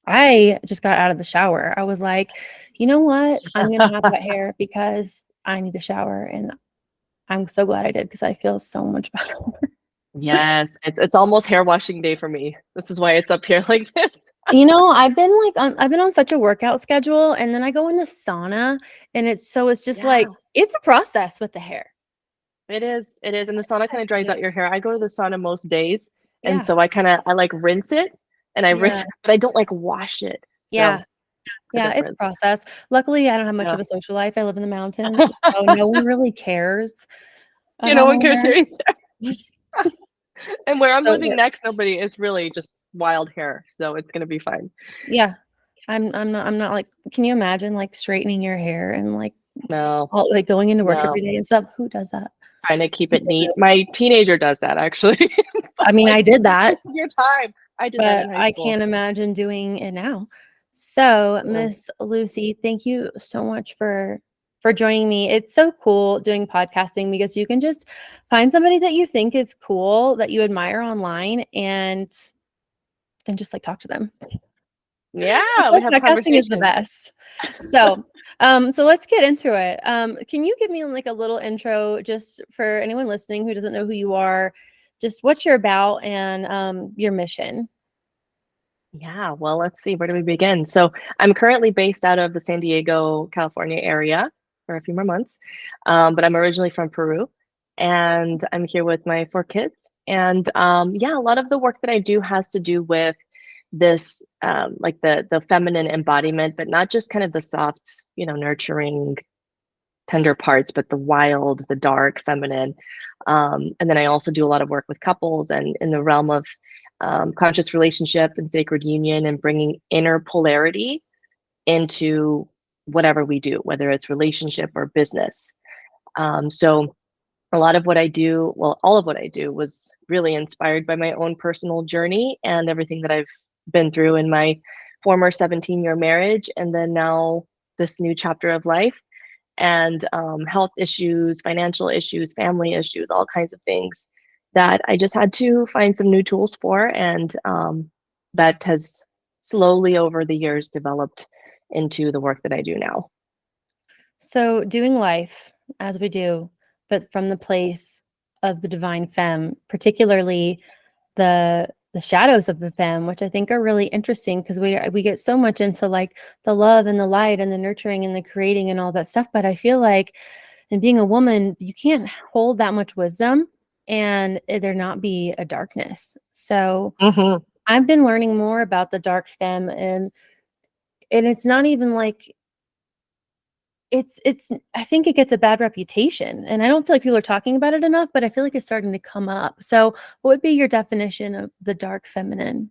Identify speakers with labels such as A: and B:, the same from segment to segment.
A: I just got out of the shower. I was like, you know what? I'm going to have wet hair because I need a shower. And I'm so glad I did because I feel so much better.
B: Yes, it's almost hair washing day for me. This is why it's up here like this.
A: I've been I've been on such a workout schedule, and then I go in the sauna, and it's just like
B: Yeah,
A: it's a process with the hair.
B: it is. It is. And the
A: I just
B: sauna kind
A: have
B: of
A: to
B: dries
A: do
B: out
A: it.
B: your hair. I go to the sauna most days. And
A: Yeah.
B: so I like rinse it and I rinse
A: Yeah.
B: it, but I don't like wash it. So
A: Yeah.
B: it's a
A: Yeah, it's a
B: difference.
A: process. Luckily, I don't have much
B: Yeah.
A: of a social life. I live in the mountains, so no one really cares
B: Yeah, no
A: about
B: one
A: my
B: cares
A: hair.
B: here either. And where I'm
A: So,
B: living next, nobody, it's really just wild hair. So it's gonna be fine.
A: yeah, I'm not like can you imagine, like, straightening your hair and, like,
B: No,
A: all like, going into work
B: no.
A: every day and stuff? Who does that?
B: Trying to keep it
A: People
B: neat.
A: do.
B: My teenager does that actually. But
A: I mean,
B: like,
A: I did
B: you're
A: that,
B: wasting your time. I did that
A: but
B: in high
A: I
B: school.
A: can't imagine doing it now. So,
B: Mm.
A: Miss Lucy, thank you so much for joining me. It's so cool doing podcasting because you can just find somebody that you think is cool, that you admire online, and just, like, talk to them. That's
B: Yeah,
A: why
B: we have
A: podcasting is the
B: conversations.
A: best. So, so let's get into it. Can you give me, like, a little intro just for anyone listening who doesn't know who you are, just what you're about and, your mission?
B: Yeah, well, let's see, where do we begin? So I'm currently based out of the San Diego, California area for a few more months. But I'm originally from Peru and I'm here with my 4 kids. And yeah, a lot of the work that I do has to do with this like the feminine embodiment, but not just kind of the soft, nurturing, tender parts, but the wild, the dark, feminine. And then I also do a lot of work with couples and in the realm of conscious relationship and sacred union and bringing inner polarity into whatever we do, whether it's relationship or business. So a lot of what I do, well, all of what I do was really inspired by my own personal journey and everything that I've been through in my former 17-year marriage. And then now this new chapter of life and health issues, financial issues, family issues, all kinds of things that I just had to find some new tools for. And that has slowly over the years developed into the work that I do now.
A: So, doing life as we do, but from the place of the divine femme, particularly the shadows of the femme, which I think are really interesting because we get so much into like the love and the light and the nurturing and the creating and all that stuff. But I feel like in being a woman, you can't hold that much wisdom and there not be a darkness. So
B: Hmm.
A: I've been learning more about the dark femme and it's not even like it's I think it gets a bad reputation, and I don't feel like people are talking about it enough, but I feel like it's starting to come up. So, what would be your definition of the dark feminine?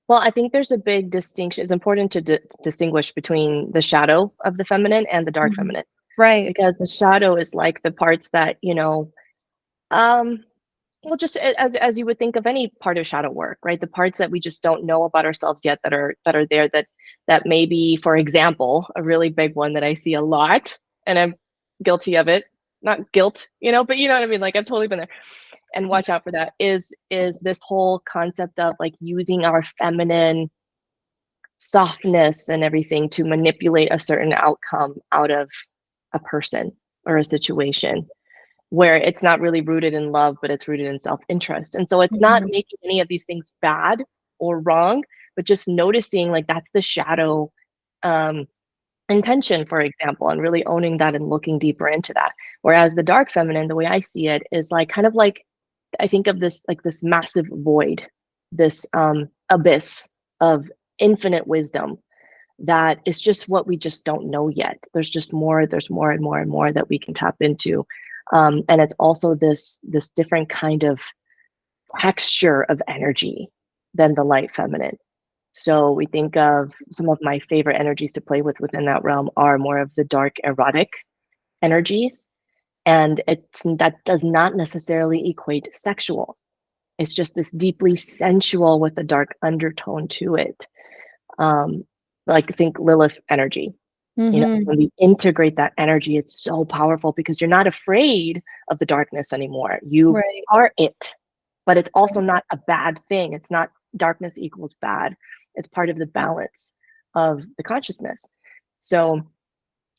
B: Well, I think there's a big distinction. It's important to distinguish between the shadow of the feminine and the dark
A: Mhm.
B: feminine,
A: Right.
B: because the shadow is like the parts that, um, well, just as you would think of any part of shadow work, right? The parts that we just don't know about ourselves yet that are there that maybe, for example, a really big one that I see a lot, and I'm guilty of it. Not guilt, but you know what I mean? Like I've totally been there. And
A: Yeah.
B: watch out for that is this whole concept of like using our feminine softness and everything to manipulate a certain outcome out of a person or a situation where it's not really rooted in love, but it's rooted in self-interest. And so it's not
A: Mhm.
B: making any of these things bad or wrong, but just noticing like that's the shadow um, intention, for example, and really owning that and looking deeper into that. Whereas the dark feminine, the way I see it, is like kind of like I think of this like this massive void, this abyss of infinite wisdom that is just what we just don't know yet. There's just more, there's more and more and more that we can tap into. And it's also this different kind of texture of energy than the light feminine. So we think of some of my favorite energies to play with within that realm are more of the dark erotic energies. And that does not necessarily equate sexual. It's just this deeply sensual with a dark undertone to it. Um, like think Lilith energy.
A: Mhm.
B: When we integrate that energy, it's so powerful because you're not afraid of the darkness anymore. You
A: Right.
B: are it, but it's also
A: Right.
B: not a bad thing. It's not darkness equals bad. It's part of the balance of the consciousness. So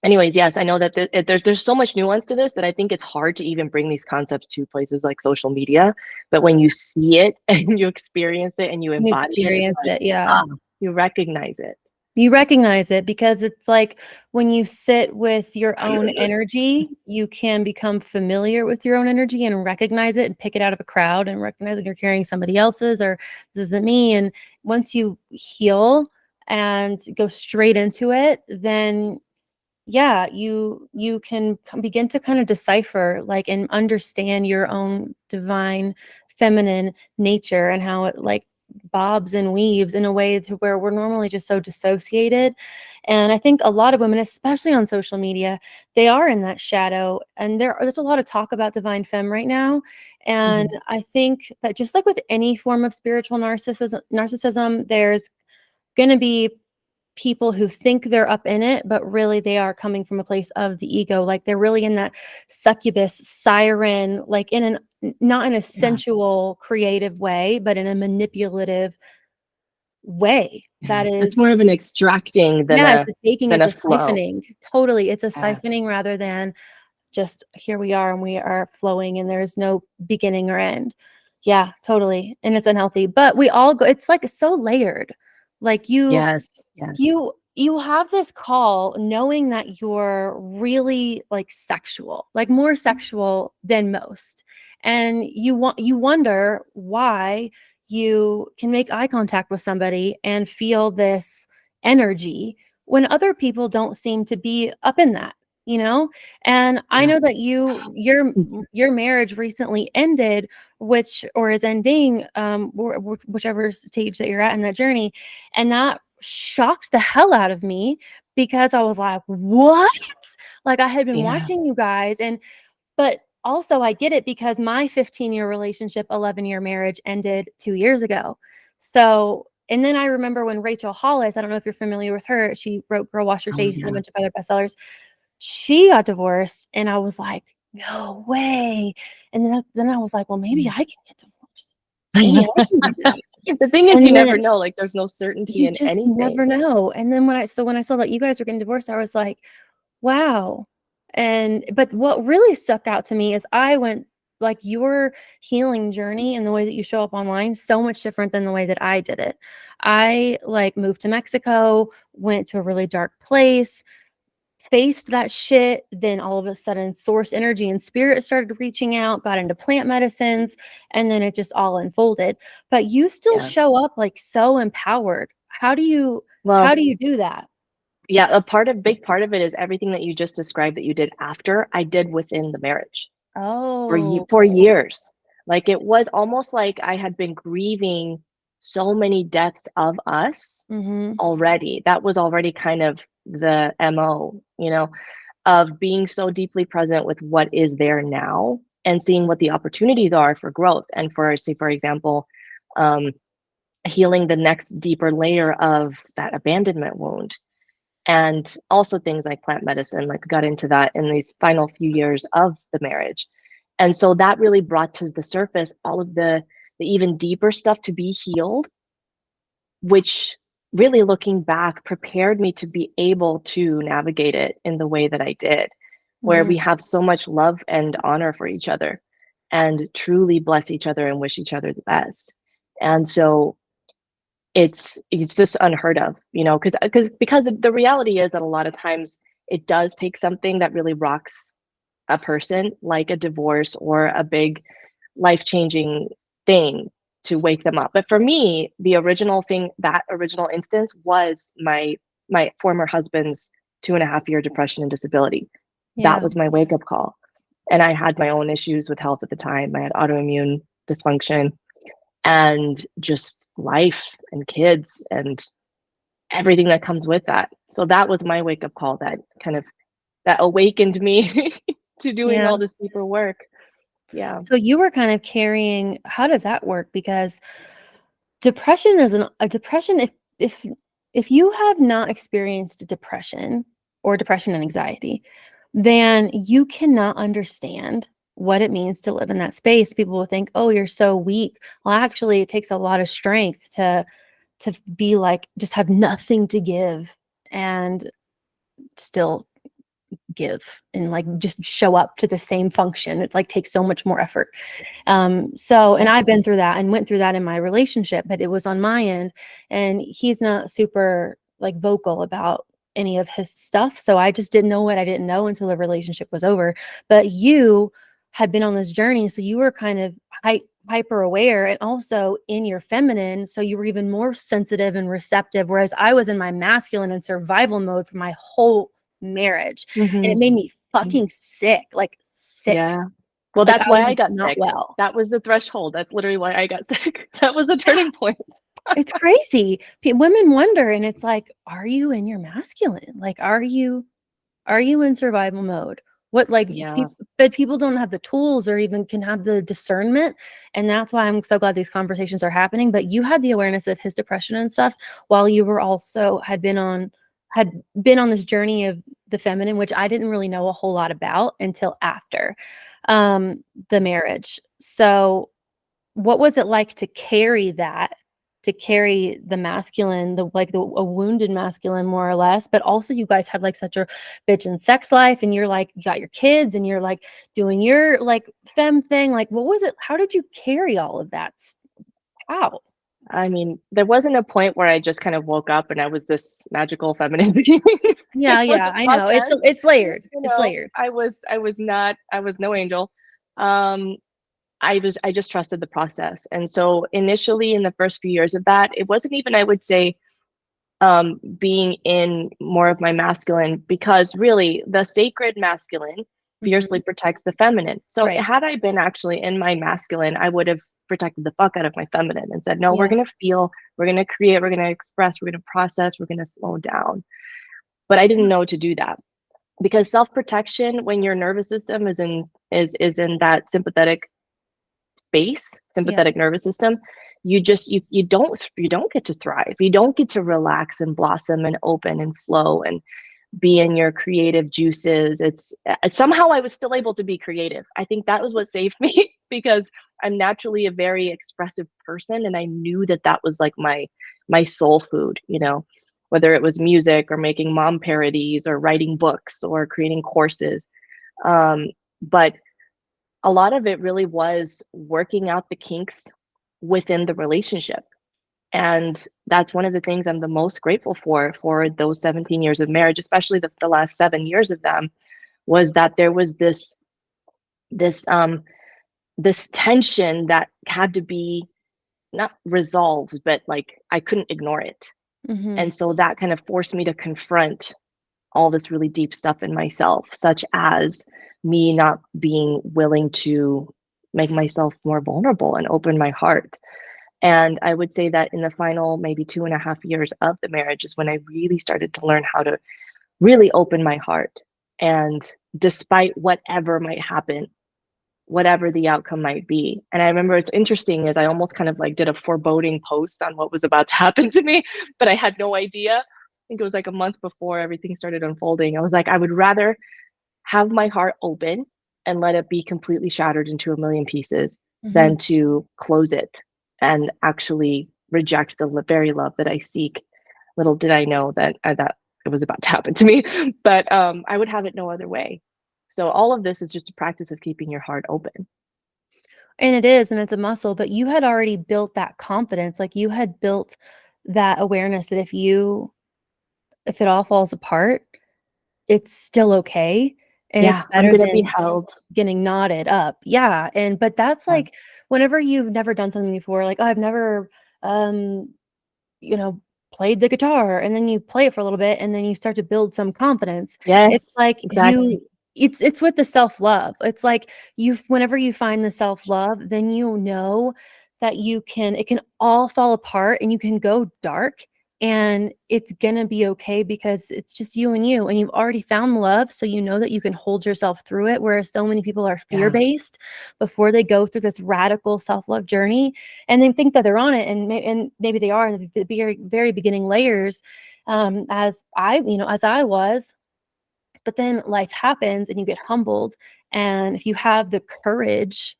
B: anyways, yes, I know that there's so much nuance to this that I think it's hard to even bring these concepts to places like social media. But when you see it and you experience it and you
A: You
B: embody it, it's
A: experience
B: like,
A: it, yeah.
B: ah, you recognize it.
A: You recognize it because it's like when you sit with your own energy, you can become familiar with your own energy and recognize it and pick it out of a crowd and recognize when you're carrying somebody else's or this isn't me. And once you heal and go straight into it, then yeah, you can begin to kind of decipher like and understand your own divine feminine nature and how it like bobs and weaves in a way to where we're normally just so dissociated. And I think a lot of women, especially on social media, they are in that shadow. And there's a lot of talk about divine femme right now. And
B: Mhm.
A: I think that just like with any form of spiritual narcissism, there's going to be people who think they're up in it, but really they are coming from a place of the ego. Like they're really in that succubus siren, like in not in a
B: Yeah.
A: sensual, creative way, but in a manipulative way.
B: Yeah.
A: That
B: It's
A: is,
B: more of an extracting
A: yeah, it's a taking,
B: than
A: it's
B: a
A: a
B: flow.
A: siphoning. Totally. It's a
B: Yeah.
A: siphoning rather than just here we are and we are flowing and there's no beginning or end. Yeah, totally. And it's unhealthy. But we all go, it's like so layered. Like
B: Yes. Yes.
A: you have this call knowing that you're really like sexual, like more sexual than most. And you wonder why you can make eye contact with somebody and feel this energy when other people don't seem to be up in that, you know? And I
B: Yeah.
A: know that your marriage recently ended, which or is ending whichever stage that you're at in that journey, and that shocked the hell out of me because I was like, "What?" Like, I had been
B: Yeah.
A: watching you guys but also I get it because my 15-year relationship, 11-year marriage ended 2 years ago. So, and then I remember when Rachel Hollis, I don't know if you're familiar with her, she wrote Girl Wash Your
B: Oh,
A: Face and a
B: yeah.
A: bunch of other bestsellers. She got divorced and I was like, "No way." And then I was like, "Well, maybe
B: Mm.
A: I can get divorced. Maybe I can do that."
B: The thing is, you
A: And
B: never
A: then
B: know. Like, there's no certainty
A: you
B: in
A: just never
B: anything.
A: know. And then when I saw that you guys were getting divorced, I was like, "Wow." And but what really stuck out to me is I went like your healing journey and the way that you show up online so much different than the way that I did it. I like moved to Mexico, went to a really dark place, faced that shit, then all of a sudden source energy and spirit started reaching out, got into plant medicines, and then it just all unfolded. But you still
B: Yeah.
A: show up like so empowered. How
B: Well,
A: do you do that?
B: yeah, big part of it is everything that you just described that you did after, I did within the marriage
A: Oh.
B: for years. Like, it was almost like I had been grieving so many deaths of us
A: Mhm.
B: already. That was already kind of the MO, of being so deeply present with what is there now and seeing what the opportunities are for growth and for, say, for example, um, healing the next deeper layer of that abandonment wound. And also things like plant medicine, like got into that in these final few years of the marriage. And so that really brought to the surface all of the even deeper stuff to be healed, which really looking back prepared me to be able to navigate it in the way that I did, where
A: Mhm.
B: we have so much love and honor for each other and truly bless each other and wish each other the best. And so it's just unheard of, because the reality is that a lot of times it does take something that really rocks a person, like a divorce or a big life-changing thing to wake them up. But for me, the original thing, that original instance was my former husband's 2.5-year depression and disability. That
A: Yeah.
B: was my wake-up call. And I had my own issues with health at the time. I had autoimmune dysfunction and just life and kids and everything that comes with that. So that was my wake-up call that kind of that awakened me to doing
A: Yeah.
B: all this deeper work. Yeah.
A: So you were kind of carrying how does that work? Because depression is a depression if you have not experienced depression or depression and anxiety, then you cannot understand what it means to live in that space, people will think, oh, you're so weak. Well, actually, it takes a lot of strength to be like, just have nothing to give and still give and like just show up to the same function. It's like takes so much more effort. And I've been through that and went through that in my relationship, but it was on my end, and he's not super like vocal about any of his stuff. So I just didn't know what I didn't know until the relationship was over. But you had been on this journey, so you were kind of hyper aware and also in your feminine. So you were even more sensitive and receptive. Whereas I was in my masculine and survival mode for my whole marriage. And it
B: Hmm.
A: made me fucking sick, like sick.
B: Yeah. Well,
A: Like
B: that's
A: I
B: why I
A: was
B: got
A: not
B: sick.
A: well.
B: That was the threshold. That's literally why I got sick. That was the turning point.
A: It's crazy. Women wonder, and it's like, are you in your masculine? Like, are you in survival mode? What like
B: Yeah.
A: people, but people don't have the tools or even can have the discernment, and that's why I'm so glad these conversations are happening. But you had the awareness of his depression and stuff while you were also had been on this journey of the feminine, which I didn't really know a whole lot about until after the marriage. So what was it like to carry that, to carry the masculine, the like the a wounded masculine more or less, but also you guys had like such a bitch and sex life, and you're like you got your kids and you're like doing your like femme thing. Like what was it? How did you carry all of that? How?
B: I mean, there wasn't a point where I just kind of woke up and I was this magical feminine being.
A: Yeah,
B: It was
A: yeah,
B: a
A: I know.
B: process.
A: It's layered.
B: You
A: It's
B: know,
A: layered.
B: I was no angel. Um, I just trusted the process. And so initially in the first few years of that, it wasn't even, I would say, being in more of my masculine, because really the sacred masculine fiercely
A: Mhm.
B: protects the feminine. So
A: Right.
B: had I been actually in my masculine, I would have protected the fuck out of my feminine and said, no, we're
A: Yeah.
B: going to feel, we're going to create, we're going to express, we're going to process, we're going to slow down. But I didn't know to do that, because self-protection, when your nervous system is in that space,
A: Yeah.
B: sympathetic nervous system, you don't get to thrive. You don't get to relax and blossom and open and flow and be in your creative juices. It's somehow I was still able to be creative. I think that was what saved me because I'm naturally a very expressive person, and I knew that that was like my soul food, you know, whether it was music or making mom parodies or writing books or creating courses. But a lot of it really was working out the kinks within the relationship. And that's one of the things I'm the most grateful for those 17 years of marriage, especially the last 7 years of them, was that there was this this tension that had to be not resolved, but like I couldn't ignore it.
A: Mhm.
B: And so that kind of forced me to confront all this really deep stuff in myself, such as me not being willing to make myself more vulnerable and open my heart. And I would say that in the final maybe 2.5 years of the marriage is when I really started to learn how to really open my heart. And despite whatever might happen, whatever the outcome might be. And I remember it's interesting is I almost kind of like did a foreboding post on what was about to happen to me, but I had no idea. I think it was like a month before everything started unfolding. I was like, I would rather have my heart open and let it be completely shattered into a million pieces
A: Mhm.
B: than to close it and actually reject the very love that I seek. Little did I know that it was about to happen to me, but I would have it no other way. So all of this is just a practice of keeping your heart open.
A: And it is, and it's a muscle, but you had already built that confidence. Like you had built that awareness that if it all falls apart, it's still okay, and it's
B: Yeah, I'm
A: better
B: gonna be
A: than
B: held.
A: getting knotted up. Yeah, and but that's
B: Yeah.
A: like whenever you've never done something before, like, "Oh, I've never, um, you know, played the guitar," and then you play it for a little bit, and then you start to build some confidence. It's
B: Yes,
A: like
B: exactly.
A: it's with the self-love. It's like whenever you find the self-love, then you know that it can all fall apart and you can go dark, and it's gonna be okay because it's just you, and you've already found love, so you know that you can hold yourself through it, whereas so many people are
B: Yeah.
A: fear-based before they go through this radical self-love journey, and they think that they're on it, and maybe they are in the very, very beginning layers, as I was. But then life happens and you get humbled. And if you have the courage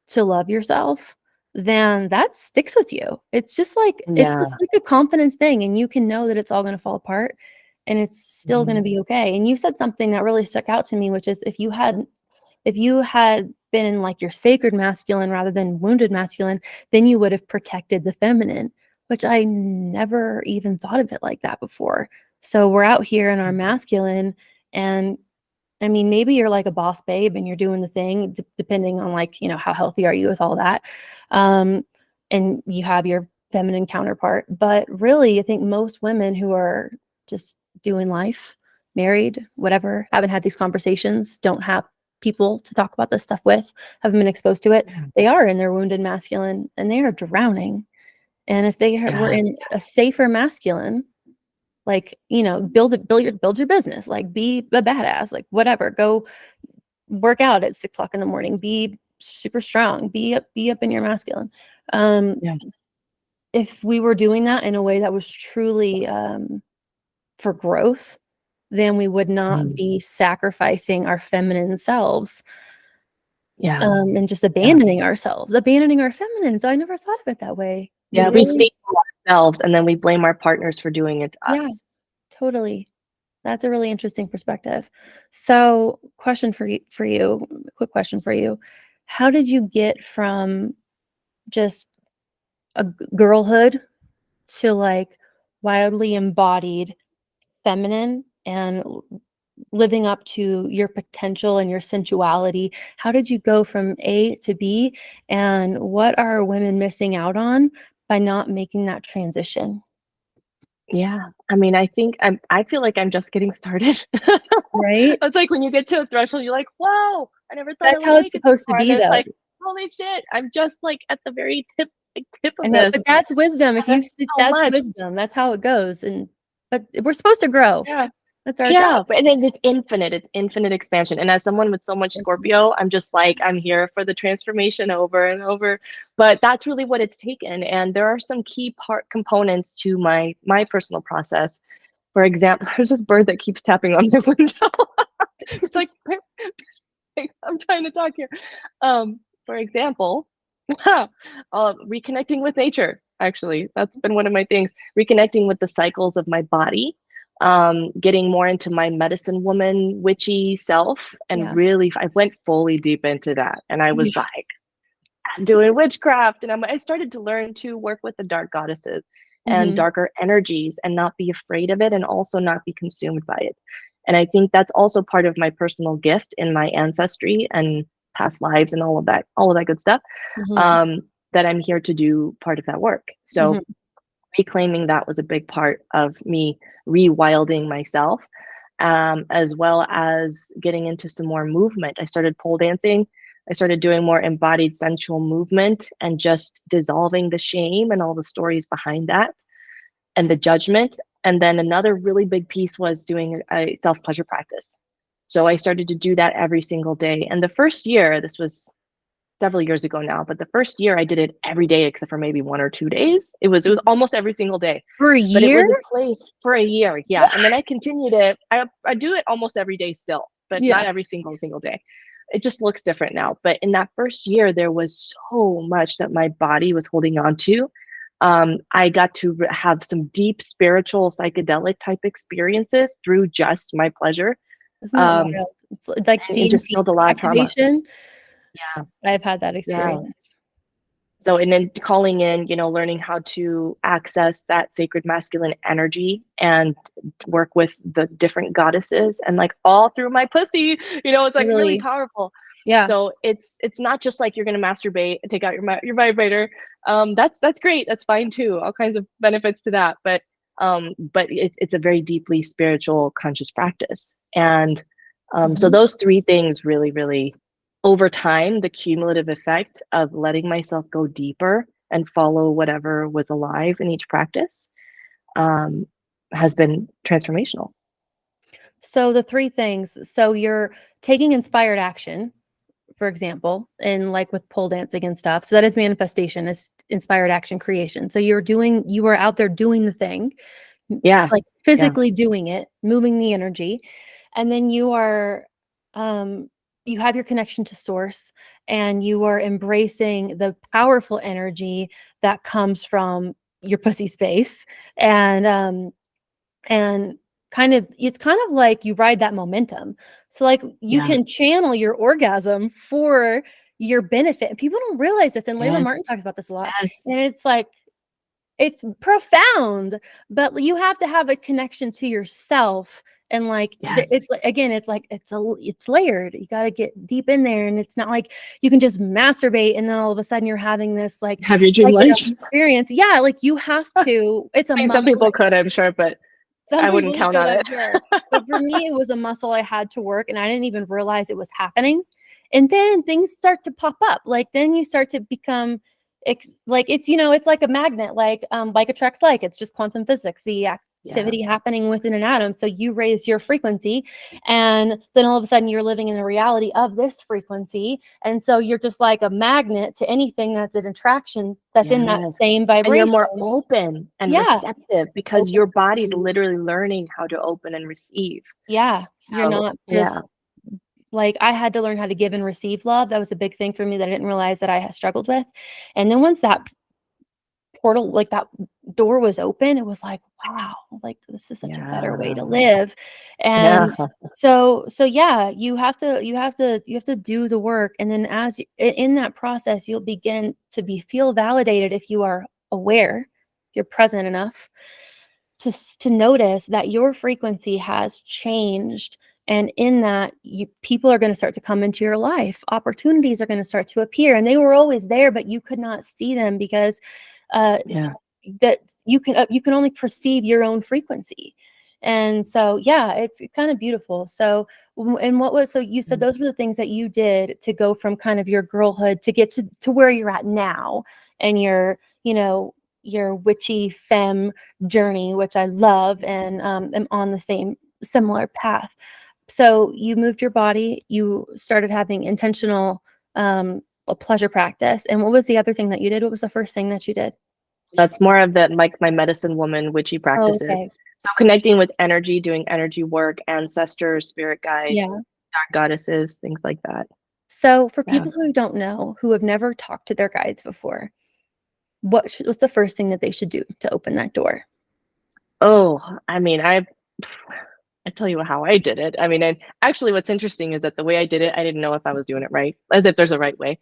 A: to love yourself, then that sticks with you. It's just like it's
B: Yeah.
A: like a confidence thing, and you can know that it's all going to fall apart and it's still going to
B: Mhm.
A: be okay. And you said something that really stuck out to me, which is if you had been in like your sacred masculine rather than wounded masculine, then you would have protected the feminine, which I never even thought of it like that before. So we're out here in our masculine, and I mean, maybe you're like a boss babe and you're doing the thing, depending on like, how healthy are you with all that. Um, and you have your feminine counterpart. But really, I think most women who are just doing life, married, whatever, haven't had these conversations, don't have people to talk about this stuff with, haven't been exposed to it.
B: Yeah.
A: They are in their wounded masculine and they are drowning. And if they were
B: Yeah.
A: in a safer masculine, like, build your business, like be a badass, like whatever, go work out at 6 o'clock in the morning, be super strong, be up in your masculine. Um,
B: Yeah.
A: if we were doing that in a way that was truly for growth, then we would not
B: Mhm.
A: be sacrificing our feminine selves,
B: Yeah.
A: and just
B: Yeah.
A: abandoning our feminine. So I never thought of it that way. You
B: Yeah. We
A: really,
B: stay ourselves and then we blame our partners for doing it to
A: yeah,
B: us.
A: totally. That's a really interesting perspective. So, quick question for you. How did you get from just a girlhood to like wildly embodied feminine and living up to your potential and your sensuality? How did you go from A to B? And what are women missing out on by not making that transition?
B: Yeah. I mean, I feel like I'm just getting started.
A: Right?
B: It's like when you get to a threshold, you're like, "Whoa, I never thought I
A: That's
B: would
A: how it's
B: make it this
A: supposed to
B: far." And
A: be,
B: then it's
A: though.
B: like, "Holy shit, I'm just, like, at the very tip like, tip
A: I
B: of
A: know,
B: this."
A: but that's wisdom.
B: And that's so
A: That's
B: much.
A: wisdom. That's how it goes. But we're supposed to grow.
B: Yeah.
A: That's our job.
B: Yeah, but and then it's infinite expansion, and as someone with so much
A: Mhm.
B: Scorpio, I'm just like, I'm here for the transformation over and over, but that's really what it's taken, and there are some key part components to my personal process. For example, there's this bird that keeps tapping on my window. It's like, I'm trying to talk here. For example, reconnecting with nature, actually, that's been one of my things. Reconnecting with the cycles of my body, getting more into my medicine woman, witchy self, and
A: Yeah.
B: really, I went fully deep into that. And I
A: You
B: was like, doing witchcraft, and I started to learn to work with the dark goddesses and
A: Mhm.
B: darker energies and not be afraid of it and also not be consumed by it. And I think that's also part of my personal gift in my ancestry and past lives and all of that good stuff.
A: Mhm.
B: um, that I'm here to do part of that work. So
A: Mhm.
B: reclaiming that was a big part of me rewilding myself, as well as getting into some more movement. I started pole dancing. I started doing more embodied sensual movement and just dissolving the shame and all the stories behind that and the judgment. And then another really big piece was doing a self pleasure practice. So I started to do that every single day. And the first year, this was several years ago now, but the first year I did it every day except for maybe 1 or 2 days. It was almost every single day.
A: For a
B: But it
A: year?
B: was a place for a year, yeah. And then I continued it. I do it almost every day still, but
A: Yeah.
B: not every single day. It just looks different now. But in that first year, there was so much that my body was holding on to. I got to have some deep spiritual psychedelic type experiences through just my pleasure.
A: Isn't that
B: Um,
A: wild? It's like
B: and it just
A: DMT
B: healed a lot of trauma.
A: activation.
B: Yeah,
A: I've had that
B: yeah.
A: experience.
B: So, and then calling in, learning how to access that sacred masculine energy and work with the different goddesses and like all through my pussy, it's like really
A: Really.
B: powerful.
A: Yeah.
B: So it's not just like you're gonna masturbate and take out your vibrator. That's great. That's fine too. All kinds of benefits to that. But it's a very deeply spiritual conscious practice. And so
A: Mhm.
B: those three things really over time, the cumulative effect of letting myself go deeper and follow whatever was alive in each practice, um, has been transformational.
A: So the 3 things. So you're taking inspired action, for example, and like with pole dancing and stuff. So that is manifestation, is inspired action creation. So you were out there doing the thing,
B: Yeah,
A: like
B: yeah,
A: physically doing it, moving the energy. and then um, you have your connection to source, and you are embracing the powerful energy that comes from your pussy space, and and it's kind of like you ride that momentum. So like you
B: Yeah.
A: can channel your orgasm for your benefit. And people don't realize this. And Layla
B: Yes.
A: Martin talks about this a lot.
B: Yes.
A: And it's like it's profound, but you have to have a connection to yourself. And like it's
B: Yes.
A: like, again, it's layered. You got to get deep in there, and it's not like you can just masturbate and then all of a sudden you're having this like
B: Have your dream life.
A: psychedelic experience. Yeah, like you have to. It's a
B: I mean, some
A: muscle.
B: people could, I'm sure, but
A: Some
B: I wouldn't
A: people
B: count
A: could,
B: on
A: I'm
B: it.
A: sure. But for me, it was a muscle I had to work, and I didn't even realize it was happening. And then things start to pop up. Like then you start to become like it's like a magnet, like attracts like. It's just quantum physics, the
B: Yeah.
A: activity happening within an atom. So you raise your frequency, and then all of a sudden you're living in the reality of this frequency. And so you're just like a magnet to anything that's an attraction that's in that
B: Yes.
A: same
B: And you're
A: vibration.
B: more open and
A: Yeah.
B: receptive because
A: Open
B: your
A: to
B: body's
A: receive.
B: literally learning how to open and receive.
A: Yeah. You're
B: So,
A: not
B: yeah.
A: just like I had to learn how to give and receive love. That was a big thing for me that I didn't realize that I had struggled with. And then once that portal, like that door was open, it was like, wow, like this is such a better way to
B: Yeah.
A: live.
B: Yeah.
A: And so yeah, you have to do the work. And then in that process, you'll begin to feel validated if you are aware, you're present enough to notice that your frequency has changed, and in that people are going to start to come into your life, opportunities are going to start to appear, and they were always there but you could not see them because uh,
B: Yeah.
A: that you can only perceive your own frequency. And so yeah, it's kind of beautiful. So and what was so you said those were the things that you did to go from kind of your girlhood to get to where you're at now, and your witchy femme journey, which I love, and am on the same similar path. So you moved your body, you started having intentional a pleasure practice. And what was the other thing that you did? What was the first thing that you did?
B: That's more of the like my medicine woman witchy
A: Oh,
B: practices.
A: okay.
B: So connecting with energy, doing energy work, ancestors, spirit guides,
A: Yeah.
B: dark goddesses, things like that.
A: So for
B: Yeah.
A: people who don't know, who have never talked to their guides before, what's the first thing that they should do to open that door?
B: Oh, I mean, I tell you how I did it. I mean, and actually what's interesting is that the way I did it, I didn't know if I was doing it right, as if there's a right way.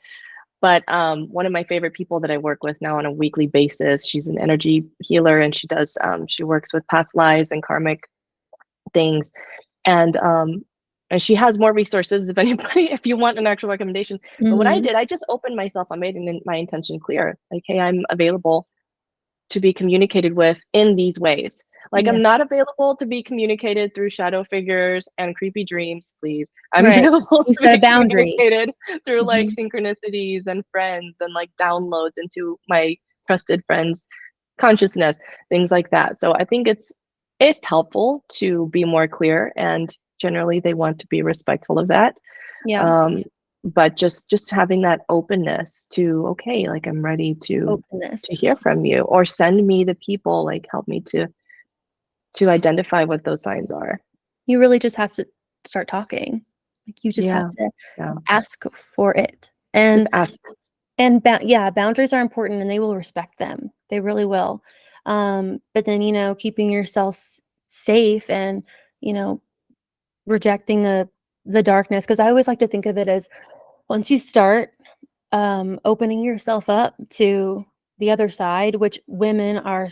B: But one of my favorite people that I work with now on a weekly basis, she's an energy healer, and she works with past lives and karmic things. And she has more resources if anybody, if you want an actual recommendation. But what I
A: Mhm.
B: did, I just opened myself. I made my intention clear. Like, hey, I'm available to be communicated with in these ways. Like,
A: Yeah.
B: I'm not available to be communicated through shadow figures and creepy dreams, please. I'm
A: Right.
B: available
A: You
B: to
A: set a
B: be
A: boundary.
B: communicated through like
A: Mhm.
B: synchronicities and friends and like downloads into my trusted friends' consciousness, things like that. So I think it's helpful to be more clear, and generally they want to be respectful of that.
A: Yeah.
B: Um, but just having that openness to, okay, like I'm ready to
A: Openness.
B: hear from you, or send me the people, like help me to identify what those signs are.
A: You really just have to start talking. Like you just have
B: Yeah.
A: to
B: Yeah.
A: ask for it.
B: Just ask.
A: Yeah, boundaries are important, and they will respect them. They really will. But then, keeping yourself safe, and, you know, rejecting the darkness, because I always like to think of it as once you start opening yourself up to the other side, which women are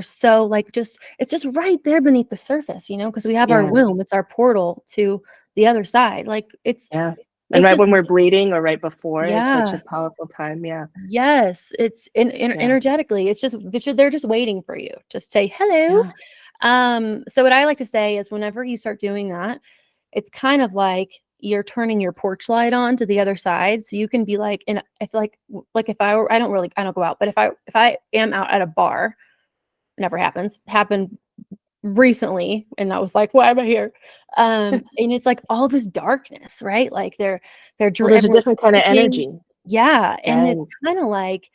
A: so like just it's just right there beneath the surface, because we have our
B: Yeah.
A: womb, it's our portal to the other side. Like
B: Yeah. And
A: it's
B: right
A: just
B: when we're bleeding or right before, it's such a
A: yeah.
B: powerful time. Yeah.
A: Yes, it's
B: Yeah.
A: energetically, they're just waiting for you. Just say hello.
B: Yeah.
A: So what I like to say is whenever you start doing that, it's kind of like you're turning your porch light on to the other side. So you can be like, and I feel like if I don't go out, but if I am out at a bar, never happened recently, and I was like, why am I here? And it's like all this darkness, right? Like
B: Well, there's a
A: everyone's
B: different kind of
A: drinking.
B: energy.
A: Yeah. And it's
B: Right.
A: kind of like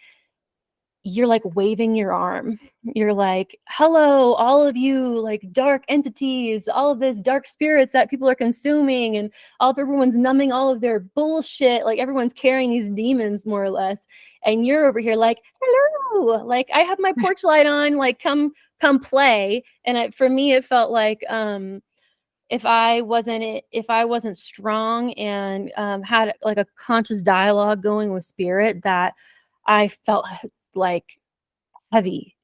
A: you're like waving your arm. You're like, hello, all of you, like dark entities, all of this dark spirits that people are consuming, and all of everyone's numbing all of their bullshit. Like everyone's carrying these demons more or less. And you're over here like, hello, like I have my porch light on, like come play. And for me, it felt like if I wasn't strong and had like a conscious dialogue going with spirit, that I felt like heavy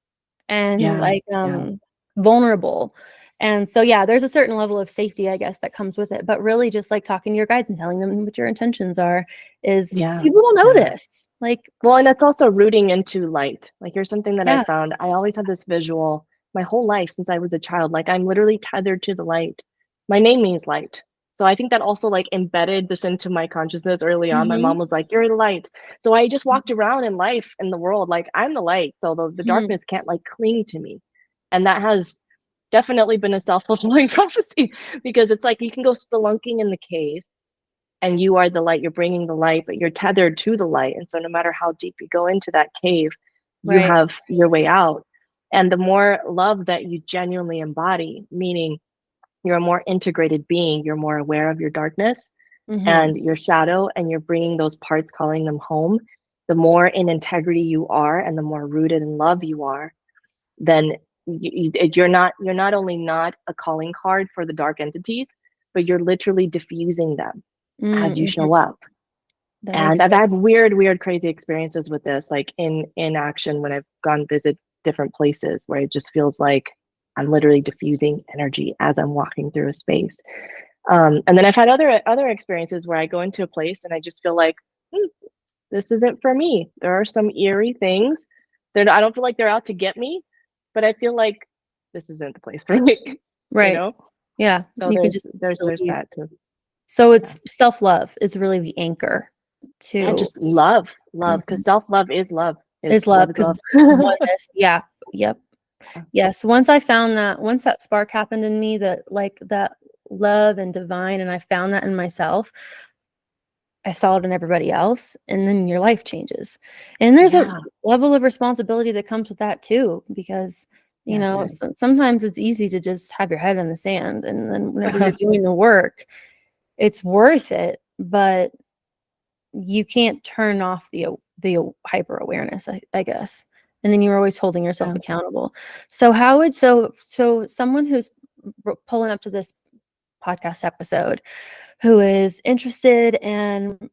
A: and
B: Yeah.
A: like
B: Yeah.
A: vulnerable. And so yeah, there's a certain level of safety, I guess, that comes with it. But really just like talking to your guides and telling them what your intentions are is
B: Yeah.
A: people don't know
B: Yeah.
A: this. Like,
B: Well, and it's also rooting into light. Like here's something that I
A: yeah.
B: found. I always had this visual my whole life since I was a child. Like I'm literally tethered to the light. My name means light. So I think that also like embedded this into my consciousness early on. My
A: Mm-hmm.
B: mom was like, "You're the light." So I just walked around in life in the world like I'm the light. So the
A: Mm-hmm.
B: darkness can't like cling to me. And that has definitely been a self-fulfilling prophecy because it's like you can go spelunking in the cave and you are the light, you're bringing the light, but you're tethered to the light. And so no matter how deep you go into that cave, you
A: Right.
B: have your way out. And the more love that you genuinely embody, meaning you're a more integrated being, you're more aware of your darkness
A: Mm-hmm.
B: and your shadow, and you're bringing those parts, calling them home. The more in integrity you are and the more rooted in love you are, then you're not only not a calling card for the dark entities, but you're literally diffusing them as you
A: Mm-hmm.
B: show up.
A: That
B: And
A: makes
B: I've
A: sense.
B: had weird, crazy experiences with this, like in action when I've gone visit different places where it just feels like I'm literally diffusing energy as I'm walking through a space. And then I've had other experiences where I go into a place and I just feel like, hmm, this isn't for me. There are some eerie things that I don't feel like they're out to get me, but I feel like this isn't the place for me, you
A: Right.
B: know?
A: Yeah.
B: So
A: You can just
B: there's
A: leave.
B: that too.
A: So
B: Yeah.
A: it's self-love is really the anchor
B: Yeah,
A: to
B: just love, because
A: mhm,
B: self-love is love.
A: is love
B: Love is
A: because
B: love.
A: it's oneness. Yeah. Yep. Yes. Once I found that, once that spark happened in me, that like that love and divine, and I found that in myself, I saw it in everybody else, and then your life changes. And there's a
B: Yeah.
A: level of responsibility that comes with that too, because
B: Yes, there is.
A: sometimes it's easy to just have your head in the sand, and then whenever you're doing the work, it's worth it, but you can't turn off the hyper awareness, I guess. And then you're always holding yourself
B: Yeah.
A: accountable. So how would so someone who's pulling up to this podcast episode who is interested in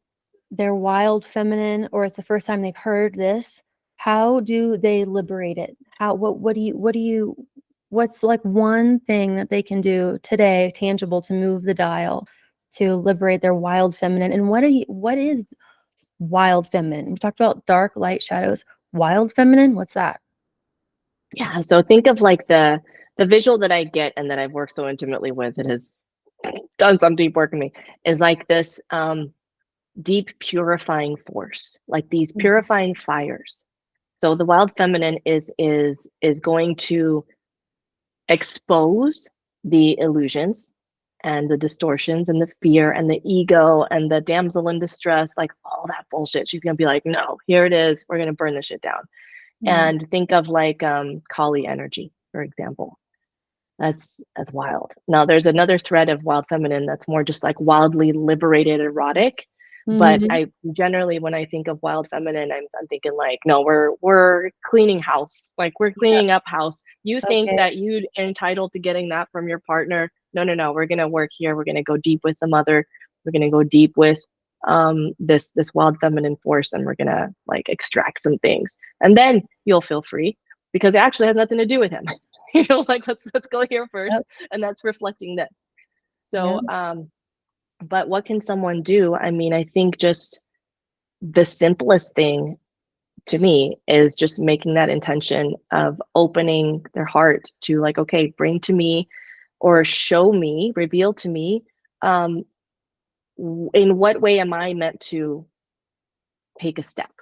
A: their wild feminine, or it's the first time they've heard this, how do they liberate it? What's like one thing that they can do today, tangible, to move the dial to liberate their wild feminine? And what is wild feminine? We talked about dark, light, shadows. Wild feminine, what's that?
B: Yeah. So think of like the visual that I get and that I've worked so intimately with, it has done some deep work in me, is like this deep purifying force, like these
A: Mhm.
B: purifying fires. So the wild feminine is going to expose the illusions and the distortions and the fear and the ego and the damsel in distress, like all that bullshit. She's gonna be like, no, here it is. We're gonna burn this shit down.
A: Mhm.
B: And think of like Kali energy, for example. That's wild. Now there's another thread of wild feminine that's more just like wildly liberated erotic. But
A: Mhm.
B: I generally when I think of wild feminine, I'm thinking like, no, we're cleaning house. Like we're
A: Yeah.
B: cleaning up house. You think
A: Okay.
B: that you'd entitled to getting that from your partner. No, no, no. We're gonna work here. We're gonna go deep with the mother. We're gonna go deep with this wild feminine force and we're gonna like extract some things. And then you'll feel free because it actually has nothing to do with him. You know, like let's go here first,
A: Yep.
B: and that's reflecting this. So,
A: Yep.
B: but what can someone do? I mean, I think just the simplest thing to me is just making that intention of opening their heart to like, okay, bring to me or show me, reveal to me, um, in what way am I meant to take a step?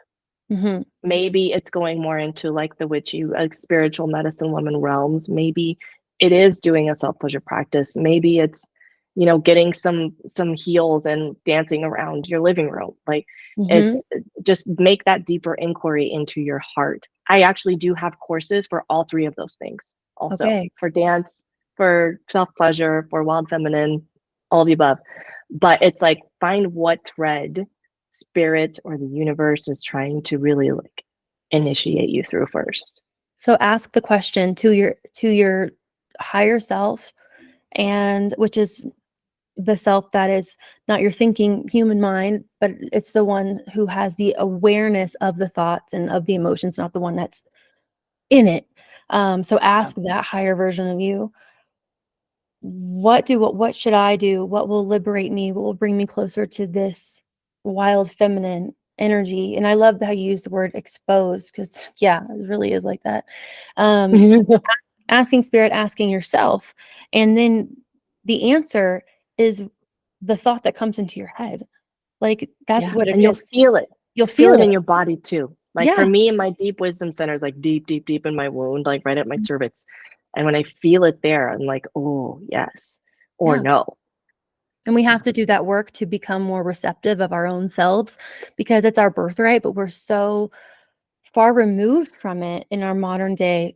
A: Mhm.
B: Maybe it's going more into like the witchy, like spiritual medicine woman realms. Maybe it is doing a self-pleasure practice. Maybe it's, you know, getting some heels and dancing around your living room. Like
A: Mhm.
B: it's just make that deeper inquiry into your heart I actually do have courses for all three of those things also,
A: Okay.
B: for dance, for self-pleasure, for wild feminine, all of the above. But it's like find what thread spirit or the universe is trying to really like initiate you through first.
A: So ask the question to your higher self, and which is the self that is not your thinking human mind, but it's the one who has the awareness of the thoughts and of the emotions, not the one that's in it. So
B: Yeah.
A: ask that higher version of you, what should I do? What will liberate me? What will bring me closer to this wild feminine energy? And I love how you use the word expose, because yeah, it really is like that. Um, Asking spirit, asking yourself, and then the answer is the thought that comes into your head. Like, that's
B: Yeah,
A: what it
B: and you'll
A: is.
B: feel it.
A: You'll
B: You feel
A: feel
B: it in
A: it.
B: your body too. Like for
A: Yeah,
B: me, my deep wisdom center is like deep, deep, deep in my wound, like right at my cervix. And when I feel it there, I'm like, oh, yes, or
A: yeah.
B: no.
A: And we
B: Yeah.
A: have to do that work to become more receptive of our own selves, because it's our birthright, but we're so far removed from it in our modern day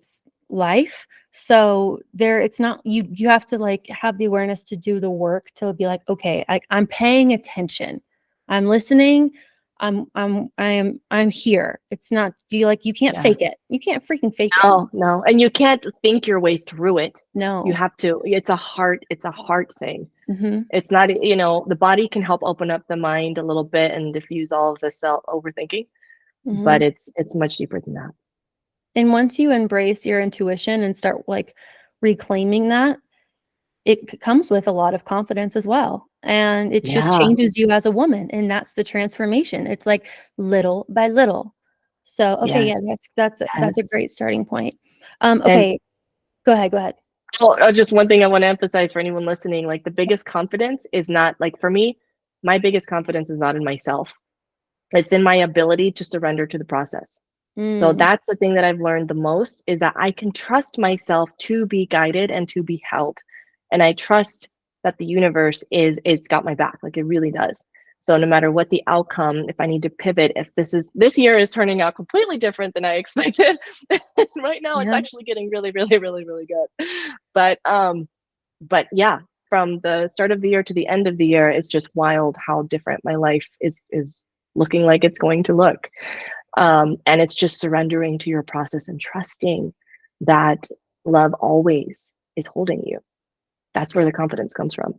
A: life. So there, it's not, you have to like have the awareness to do the work to be like, okay, I'm paying attention, I'm listening, I'm here. It's not, you can't
B: Yeah.
A: fake it. You can't freaking fake it.
B: No, no. And you can't think your way through it. You
A: No.
B: have to, it's a heart thing.
A: Hmm.
B: It's not, the body can help open up the mind a little bit and diffuse all of the self overthinking, but
A: Hmm.
B: it's much deeper than that.
A: And once you embrace your intuition and start like reclaiming that, it comes with a lot of confidence as well. And it just
B: Yeah.
A: changes you as a woman. And that's the transformation. It's like little by little. So, okay, yeah,
B: Yes.
A: that's a
B: Yes.
A: great starting point.
B: And
A: Okay, go ahead, go ahead.
B: oh, just one thing I want to emphasize for anyone listening, like the biggest confidence is not like for me, my biggest confidence is not in myself. It's in my ability to surrender to the process. So
A: Mm,
B: that's the thing that I've learned the most is that I can trust myself to be guided and to be held. And I trust that the universe it's got my back. Like it really does. So no matter what the outcome, if I need to pivot, if this year is turning out completely different than I expected, right now it's
A: yeah,
B: actually getting really, really, really, really good. But yeah, from the start of the year to the end of the year, it's just wild how different my life is looking like it's going to look. And it's just surrendering to your process and trusting that love always is holding you. That's where the confidence comes from.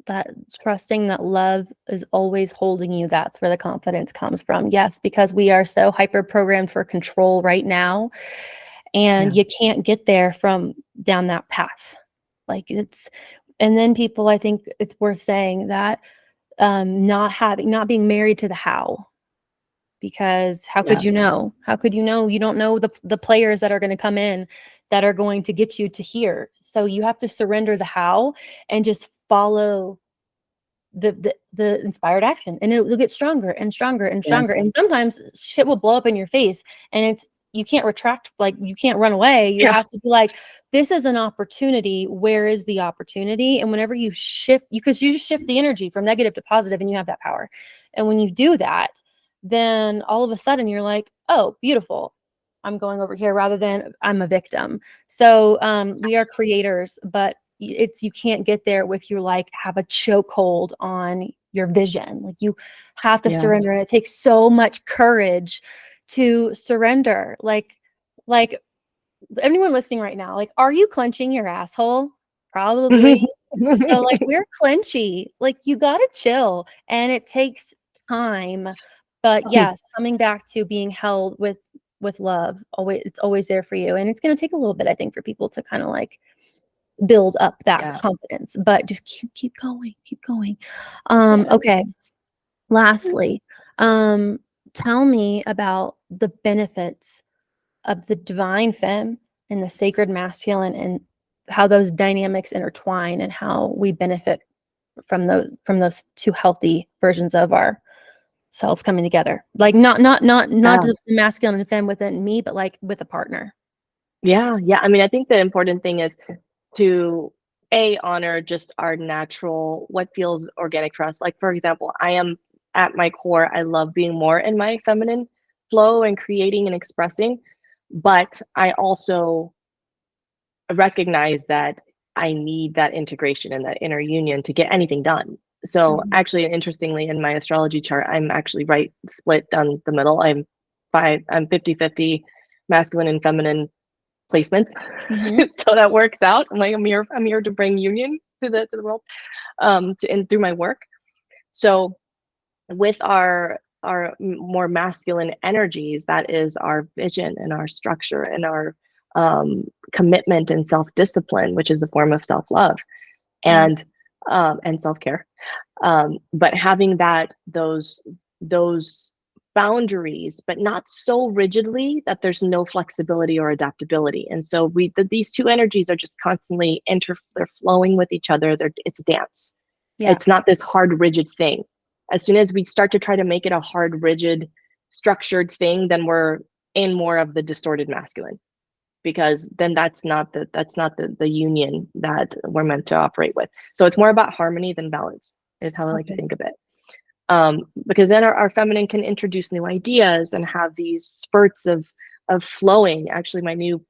A: that trusting that love is always holding you, that's where the confidence comes from. Yes, because we are so hyper programmed for control right now, and
B: Yeah.
A: you can't get there from down that path. Like it's, and then people, I think it's worth saying that not being married to the how, because how could
B: Yeah.
A: you know? How could you know? You don't know the players that are going to come in that are going to get you to here. So you have to surrender the how and just follow the inspired action, and it'll get stronger and stronger and stronger.
B: Yes.
A: And sometimes shit will blow up in your face, and it's, you can't retract, like you can't run away. You
B: Yeah.
A: have to be like, this is an opportunity, where is the opportunity? And whenever you shift, because you shift the energy from negative to positive, and you have that power. And when you do that, then all of a sudden you're like, oh, beautiful, I'm going over here, rather than I'm a victim. So we are creators, but it's, you can't get there with you like have a chokehold on your vision. Like you have to
B: Yeah.
A: surrender, and it takes so much courage to surrender. Like anyone listening right now, like, are you clenching your asshole? Probably. So like we're clenchy. Like you gotta chill, and it takes time. But yes, coming back to being held with love, always, it's always there for you. And it's gonna take a little bit, I think, for people to kind of like build up that
B: Yeah.
A: confidence, but just keep going, keep going.
B: Yes.
A: Okay. Lastly, um, tell me about the benefits of the divine femme and the sacred masculine, and how those dynamics intertwine, and how we benefit from those two healthy versions of ourselves coming together. Like not
B: Yeah.
A: the masculine and femme within me, but like with a partner.
B: Yeah. Yeah. I mean, I think the important thing is to honor just our natural what feels organic for us. Like for example, I am at my core, I love being more in my feminine flow and creating and expressing, but I also recognize that I need that integration and that inner union to get anything done. So
A: Mhm.
B: actually, interestingly, in my astrology chart, I'm actually right split down the middle. I'm 50-50 masculine and feminine placements.
A: Mhm.
B: So that works out. I'm here to bring union to the world, and through my work. So with our more masculine energies, that is our vision and our structure and our commitment and self-discipline, which is a form of self-love
A: Mhm.
B: and self-care. But having those boundaries, but not so rigidly that there's no flexibility or adaptability. And so these two energies are just constantly they're flowing with each other. It's a dance.
A: Yeah.
B: It's not this hard, rigid thing. As soon as we start to try to make it a hard, rigid, structured thing, then we're in more of the distorted masculine, because then that's not the union that we're meant to operate with. So it's more about harmony than balance, is how I like to
A: Okay.
B: think of it. Because then our feminine can introduce new ideas and have these spurts of flowing. Actually, my new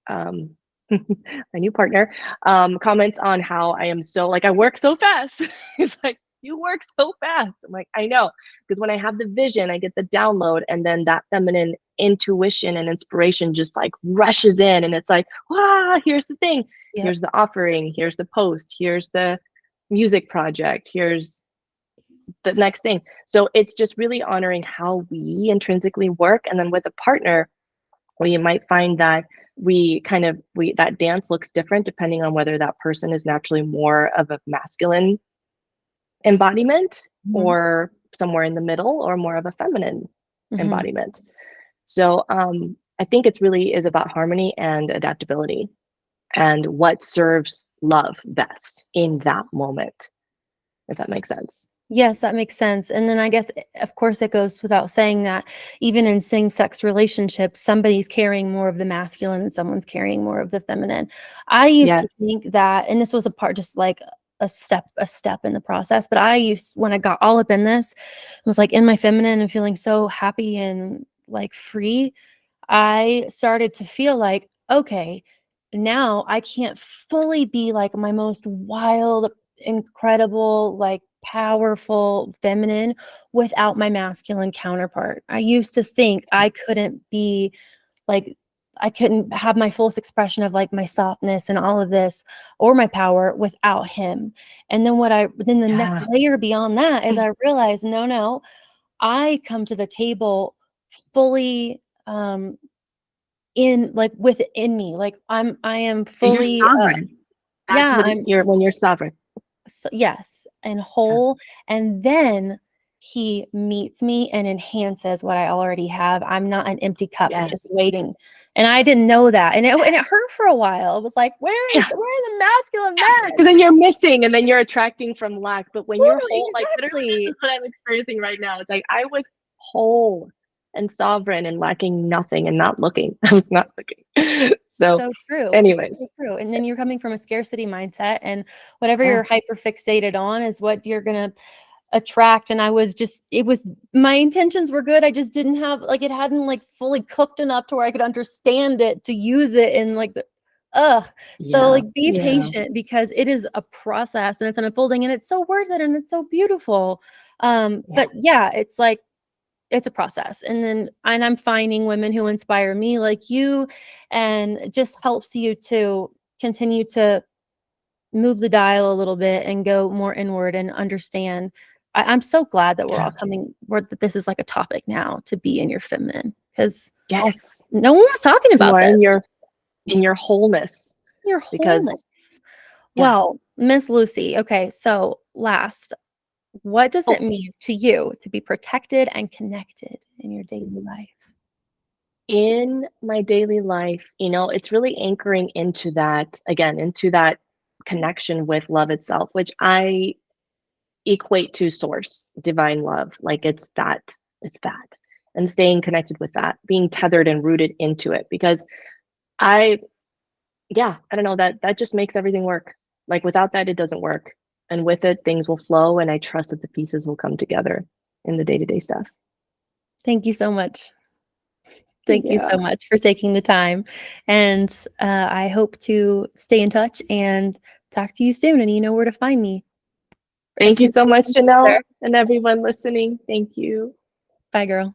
B: um, my new partner comments on how I am so, like, I work so fast. He's like, you work so fast. I'm like, I know, because when I have the vision, I get the download, and then that feminine intuition and inspiration just like rushes in, and it's like, wow, here's the thing,
A: Yep.
B: here's the offering, here's the post, here's the music project, here's the next thing. So it's just really honoring how we intrinsically work, and then with a partner, well, you might find that we that dance looks different depending on whether that person is naturally more of a masculine embodiment,
A: Mhm.
B: or somewhere in the middle, or more of a feminine
A: Mhm.
B: embodiment. So I think it's really is about harmony and adaptability, and what serves love best in that moment, if that makes sense.
A: Yes, that makes sense. And then I guess, of course, it goes without saying that even in same-sex relationships, somebody's carrying more of the masculine and someone's carrying more of the feminine. I used to
B: Yes.
A: think that, and this was a part, just like a step in the process, but when I got all up in this, was like in my feminine and feeling so happy and like free, I started to feel like, okay, now I can't fully be like my most wild, incredible, like powerful feminine without my masculine counterpart. I used to think I couldn't be like, I couldn't have my fullest expression of like my softness and all of this or my power without him. And then the next
B: Yeah.
A: layer beyond that is I realized, no, no, I come to the table fully in like within me. Like I am
B: You're
A: fully
B: sovereign. That's
A: yeah,
B: what you're when you're sovereign.
A: yes, and
B: Yeah.
A: whole, and then he meets me and enhances what I already have. I'm not an empty cup just
B: Yes.
A: waiting. And I didn't know that. And it hurt for a while. It was like,
B: Yeah.
A: where are the masculine
B: Because
A: men?
B: then you're missing, and then you're attracting from lack. But when you're
A: Totally,
B: whole, like literally, this
A: exactly.
B: is what I'm experiencing right now. It's like I was whole and sovereign and lacking nothing and not looking. I was not looking. So,
A: So true.
B: anyways,
A: So true. And then you're coming from a scarcity mindset, and whatever
B: yeah,
A: you're hyper fixated on is what you're gonna attract. And I was just, it was, my intentions were good. I just didn't have like, it hadn't like fully cooked enough to where I could understand it to use it in like the ugh. So
B: yeah,
A: like be
B: yeah,
A: patient because it is a process and it's an unfolding and it's so worth it and it's so beautiful.
B: yeah,
A: But yeah, it's like it's a process. And I'm finding women who inspire me like you, and it just helps you to continue to move the dial a little bit and go more inward and understand. I'm so glad that we're
B: yeah.
A: all that this is like a topic now to be in your feminine because
B: Yes,
A: no one was talking
B: you
A: about
B: are
A: this.
B: in your wholeness,
A: Your wholeness.
B: because yeah.
A: Well, Miss Lucy, okay, so last, what does it
B: Oh,
A: mean to you to be protected and connected in your daily life?
B: in my daily life, it's really anchoring into that again, into that connection with love itself, which I equate to source, divine love. Like it's that. And staying connected with that, being tethered and rooted into it. Because I, yeah, I don't know, that just makes everything work. Like without that, it doesn't work. And with it, things will flow. And I trust that the pieces will come together in the day to day stuff.
A: Thank you so much. Thank you
B: Yeah.
A: so much for taking the time, and, I hope to stay in touch and talk to you soon, and you know where to find me. Have
B: Thank
A: a
B: you
A: good
B: so
A: day
B: much,
A: in nature.
B: Janelle, and everyone listening. Thank you.
A: Bye, girl.